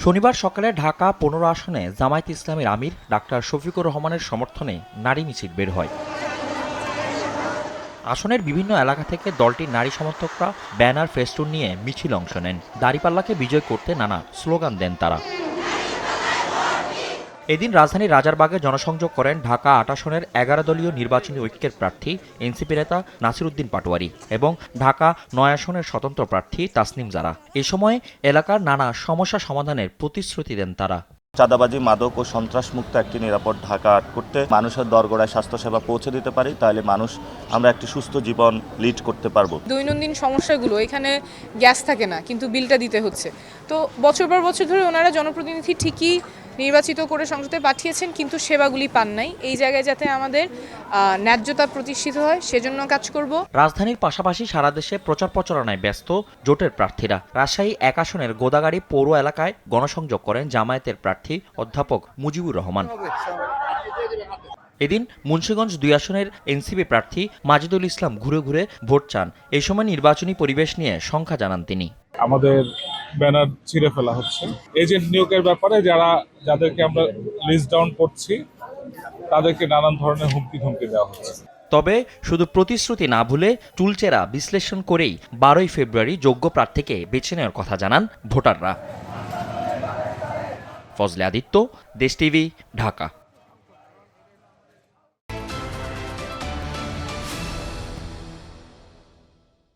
শনিবার সকালে ঢাকা ১৫ আসনে জামায়াতে ইসলামীর আমির ডাক্তার শফিকুর রহমানের সমর্থনে নারী মিছিল বের হয়। আসনের বিভিন্ন এলাকা থেকে দলটির নারী সমর্থকরা ব্যানার ফেস্টুন নিয়ে মিছিল অংশ নেন। দাঁড়িপাল্লাকে বিজয় করতে নানা স্লোগান দেন তারা। এদিন রাজধানীর রাজারবাগে জনসংযোগ করেন ঢাকা ৮ আসনের ১১ দলীয় নির্বাচনী ঐক্যের প্রার্থী এনসিপি নেতা নাসির উদ্দিন পাটোয়ারি এবং ঢাকা ৯ আসনের স্বতন্ত্র প্রার্থী তাসনিম জারা। এ সময় এলাকার নানা সমস্যা সমাধানের প্রতিশ্রুতি দেন তারা। চাঁদাবাজি, মাদক ও সন্ত্রাসমুক্ত একটি নিরাপদ ঢাকা করতে মানুষের দরগোড়ায় স্বাস্থ্যসেবা পৌঁছে দিতে পারি, তাহলে আমরা একটি সুস্থ জীবন লিড করতে পারবো। দৈনন্দিন সমস্যাগুলো, এখানে গ্যাস থাকে না কিন্তু বিলটা দিতে হচ্ছে। তো বছর পর বছর ধরে ওনারা জনপ্রতিনিধি ঠিকই নির্বাচিত করে সংসদে পাঠিয়েছেন, কিন্তু সেবাগুলি পান নাই। এই জায়গায় যাতে আমাদের ন্যায্যতা প্রতিষ্ঠিত হয় সেজন্য কাজ করব। রাজধানীর পাশাপাশি সারা দেশে প্রচার প্রচারণায় ব্যস্ত জোটের প্রার্থীরা। রাজশাহী ১ আসনের গোদাগাড়ী পৌর এলাকায় গণসংযোগ করেন জামায়াতের প্রার্থী অধ্যাপক মুজিবুর রহমান। এদিন মুন্সিগঞ্জ ২ আসনের এনসিপি প্রার্থী মাজিদুল ইসলাম ঘুরে ঘুরে ভোট চান। এই সময় নির্বাচনী পরিবেশ নিয়ে শঙ্কা জানান তিনি। আমাদের ব্যানার ছিঁড়ে ফেলা হচ্ছে। এজেন্ট নিয়োগের ব্যাপারে যাদেরকে আমরা লিস্ট ডাউন করছি তাদেরকে নানান ধরনের হুমকি ধমকি দেওয়া হচ্ছে। তবে শুধু প্রতিশ্রুতি না ভুলে চুলচেরা বিশ্লেষণ করেই ১২ই ফেব্রুয়ারি যোগ্য প্রার্থীকে বেছে নেওয়ার কথা জানান ভোটাররা। ফজলে আদিত্য, দেশ টিভি, ঢাকা।